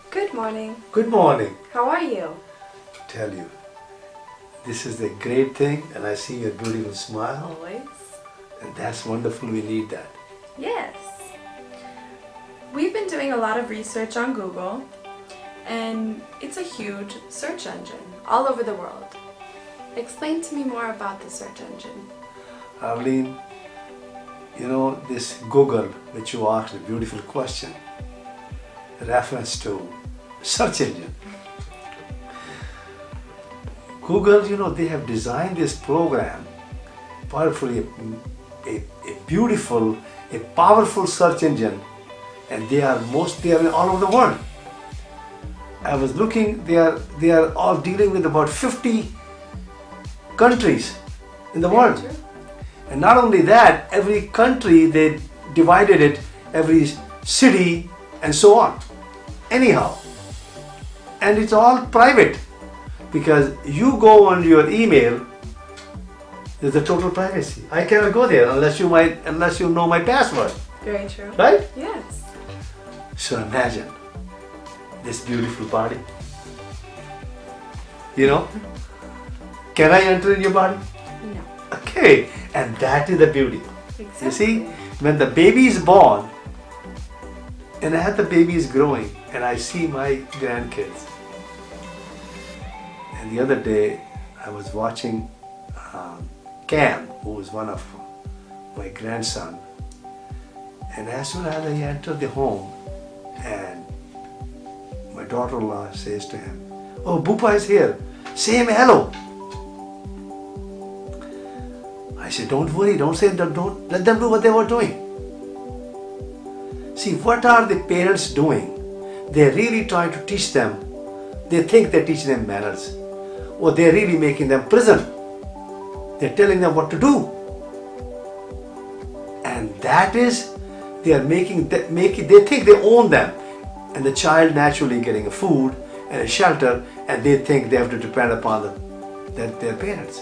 Good morning. Good morning. How are you? Tell you, this is the great thing, and I see your beautiful smile, Always. and that's wonderful. We need that. Yes. We've been doing a lot of research on Google, and it's a huge search engine all over the world. Explain to me more about the search engine. Arlene, you know this Google, which you asked a beautiful question, reference to search engine. Google, they have designed this program, powerfully, a beautiful, a powerful search engine, and they are all over the world. I was looking, they are all dealing with about 50 countries in the world. True. And not only that, every country they divided it, every city and so on. Anyhow, and it's all private because you go on your email, there's a total privacy. I cannot go there unless you know my password. Very true. Right? Yes. So imagine this beautiful body. Can I enter in your body? No. Okay, and that is the beauty. Exactly. You see, when the baby is born, and as the baby is growing, and I see my grandkids. And the other day, I was watching Cam, who was one of my grandson. And as soon as I entered the home, and my daughter-in-law says to him, "Oh, Bupa is here. Say him hello." I said, "Don't worry, don't let them do what they were doing." See, what are the parents doing? They're really trying to teach them. They think they're teaching them manners. Or they're really making them prison. They're telling them what to do. And that is, they think they own them. And the child naturally getting a food and a shelter, and they think they have to depend upon their parents.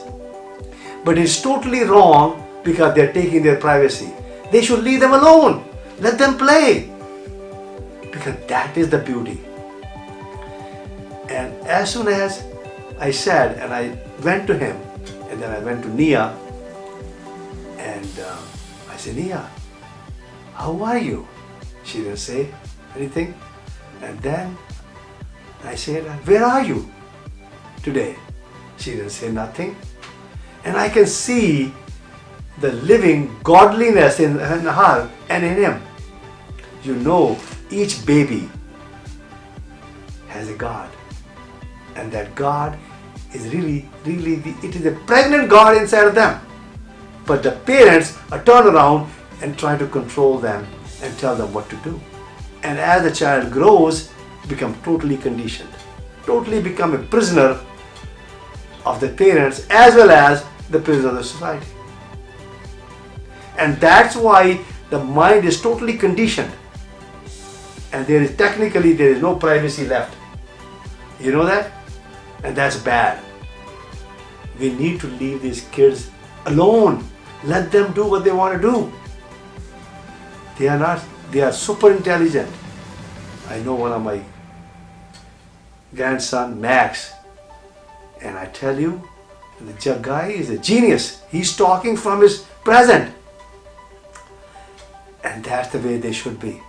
But it's totally wrong because they're taking their privacy. They should leave them alone. Let them play. Because that is the beauty. And as soon as I said, and I went to him, and then I went to Nia, and I said, "Nia, how are you?" She didn't say anything. And then I said, "Where are you today?" She didn't say nothing. And I can see the living godliness in her and in him. Each baby has a God. And that God is really, it is a pregnant God inside of them. But the parents are turned around and try to control them and tell them what to do. And as the child grows, become totally conditioned. Totally become a prisoner of the parents as well as the prisoner of the society. And that's why the mind is totally conditioned. And there is no privacy left. You know that? And that's bad. We need to leave these kids alone. Let them do what they want to do. They are super intelligent. I know one of my grandson, Max, and I tell you, the guy is a genius. He's talking from his present. And that's the way they should be.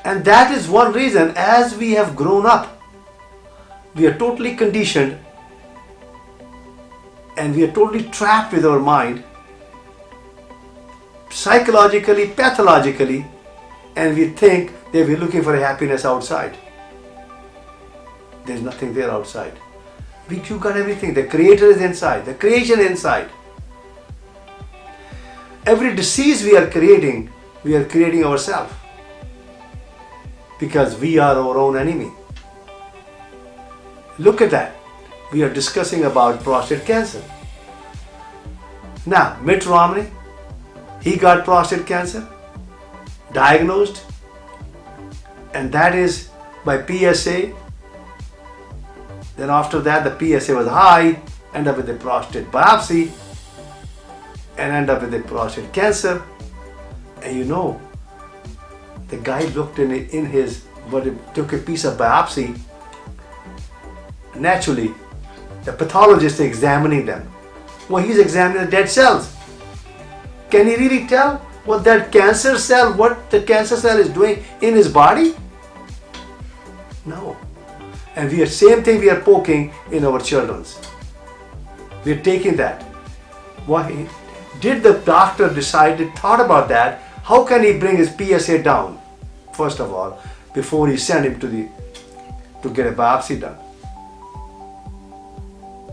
And that is one reason, as we have grown up, we are totally conditioned and we are totally trapped with our mind, psychologically, pathologically, and we think that we're looking for happiness outside. There's nothing there outside. You got everything. The Creator is inside. The creation is inside. Every disease we are creating ourselves. Because we are our own enemy. Look at that. We are discussing about prostate cancer. Now, Mitt Romney, he got prostate cancer, diagnosed, and that is by PSA. Then after that, the PSA was high, end up with a prostate biopsy, and end up with a prostate cancer. And the guy looked in his but it took a piece of biopsy. Naturally, the pathologist is examining them. Well, he's examining the dead cells. Can he really tell what the cancer cell is doing in his body? No. And same thing we are poking in our children's. We are taking that. Why did the doctor thought about that? How can he bring his PSA down? First of all, before he sent him to get a biopsy done.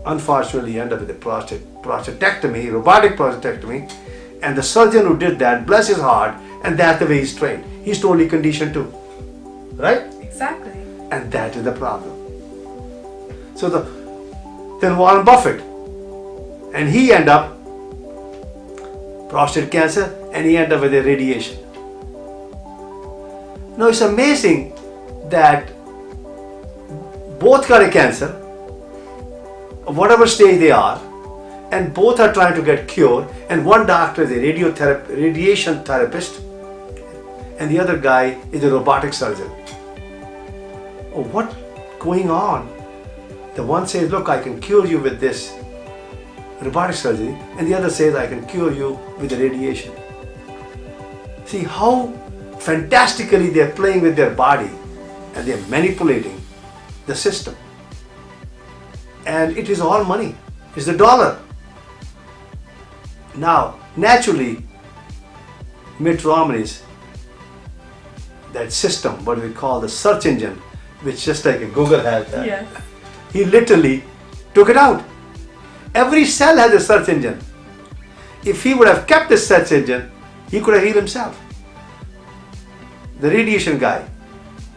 Unfortunately, he ended up with a prostatectomy, robotic prostatectomy, and the surgeon who did that, bless his heart, and that's the way he's trained. He's totally conditioned too. Right? Exactly. And that is the problem. So then Warren Buffett, and he ended up prostate cancer, and he ended up with a radiation. Now it's amazing that both got a cancer, whatever stage they are, and both are trying to get cured, and one doctor is a radiation therapist, and the other guy is a robotic surgeon. Oh, what's going on? The one says, look, I can cure you with this robotic surgery, and the other says, I can cure you with the radiation. See how fantastically they're playing with their body, and they're manipulating the system. And it is all money. It's the dollar. Now, naturally, Mitt Romney's, that system, what we call the search engine, which just like a Google has that, Yes. he literally took it out. Every cell has a search engine. If he would have kept the search engine, he could have healed himself. The radiation guy,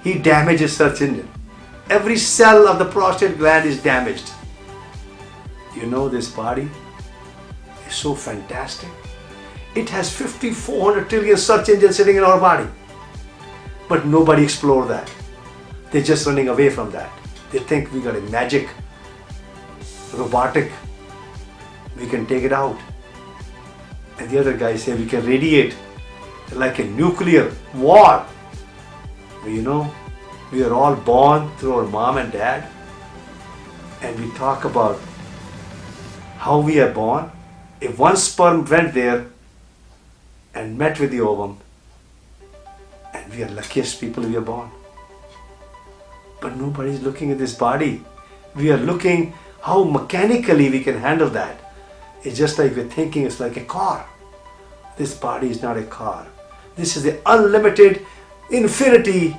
he damaged his search engine. Every cell of the prostate gland is damaged. You know, this body is so fantastic. It has 5,400 trillion search engines sitting in our body. But nobody explored that. They're just running away from that. They think we got a magic, robotic, we can take it out. And the other guys say we can radiate like a nuclear war. You know, we are all born through our mom and dad. And we talk about how we are born. If one sperm went there and met with the ovum, and we are luckiest people we are born. But nobody is looking at this body. We are looking how mechanically we can handle that. It's just like we're thinking it's like a car. This body is not a car. This is the unlimited infinity,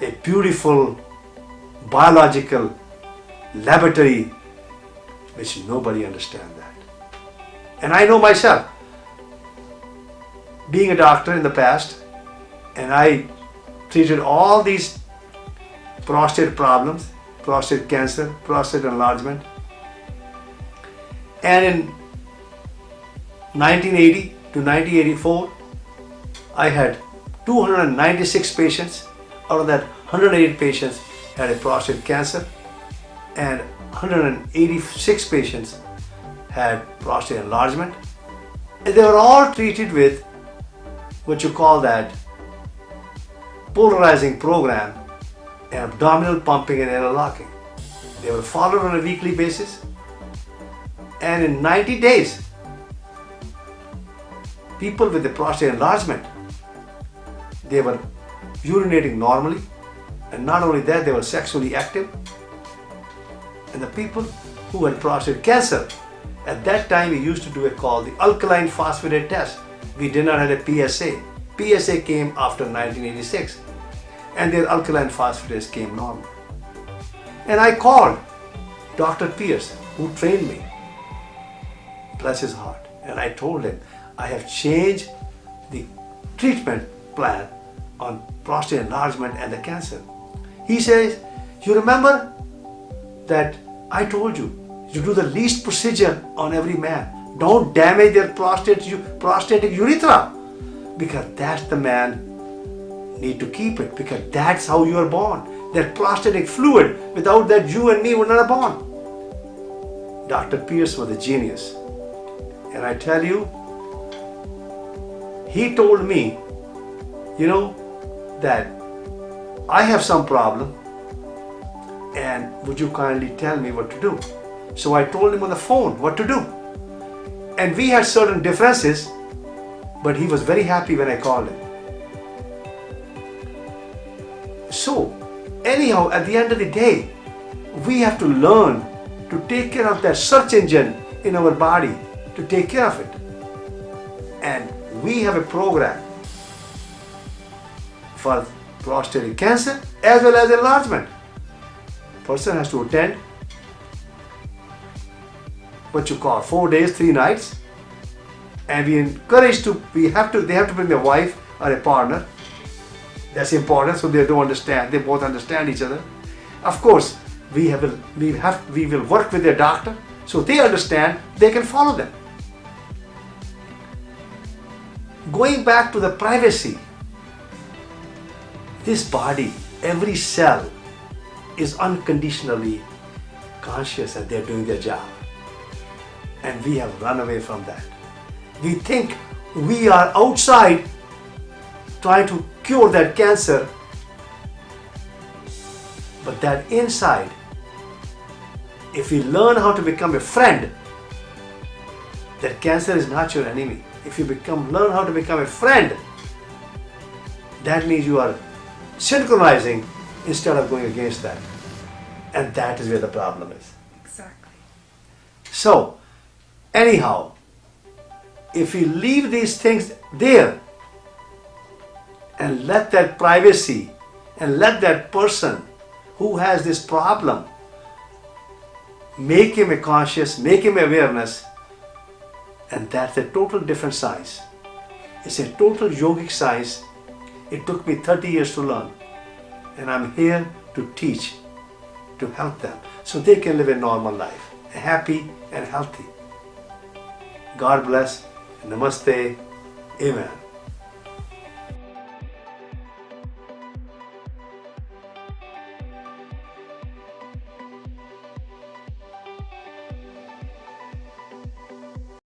a beautiful biological laboratory which nobody understands that. And I know myself, being a doctor in the past, and I treated all these prostate problems, prostate cancer, prostate enlargement. And in 1980 to 1984, I had 296 patients. Out of that, 108 patients had a prostate cancer, and 186 patients had prostate enlargement. And they were all treated with what you call that polarizing program, and abdominal pumping and air locking. They were followed on a weekly basis, and in 90 days, people with the prostate enlargement, they were urinating normally, and not only that, they were sexually active. And the people who had prostate cancer, at that time we used to do a called the alkaline phosphatase test. We did not have a PSA. PSA came after 1986, and their alkaline phosphatase came normal. And I called Dr. Pierce, who trained me, bless his heart, and I told him I have changed the treatment plan on prostate enlargement and the cancer. He says, you remember that I told you to do the least procedure on every man. Don't damage their prostatic urethra, because that's the man need to keep it, because that's how you are born. That prostatic fluid, without that you and me would not have born. Dr. Pierce was a genius. And I tell you, he told me, you know, that I have some problem and would you kindly tell me what to do? So I told him on the phone what to do. And we had certain differences, but he was very happy when I called him. So, anyhow, at the end of the day, we have to learn to take care of that search engine in our body, to take care of it. And we have a program for prostate cancer as well as enlargement. Person has to attend what you call 4 days, 3 nights, and we encourage they have to bring their wife or a partner. That's important, so they both understand each other. Of course, we will work with their doctor, so they understand, they can follow them. Going back to the privacy, this body, every cell is unconditionally conscious that they're doing their job. And we have run away from that. We think we are outside trying to cure that cancer, but that inside, if we learn how to become a friend, that cancer is not your enemy. If you learn how to become a friend, that means you are synchronizing instead of going against that. And that is where the problem is. Exactly. So, anyhow, if we leave these things there and let that privacy and let that person who has this problem, make him a conscious, make him awareness, and that's a total different science. It's a total yogic science. It took me 30 years to learn, and I'm here to teach, to help them so they can live a normal life, happy and healthy. God bless. Namaste. Amen.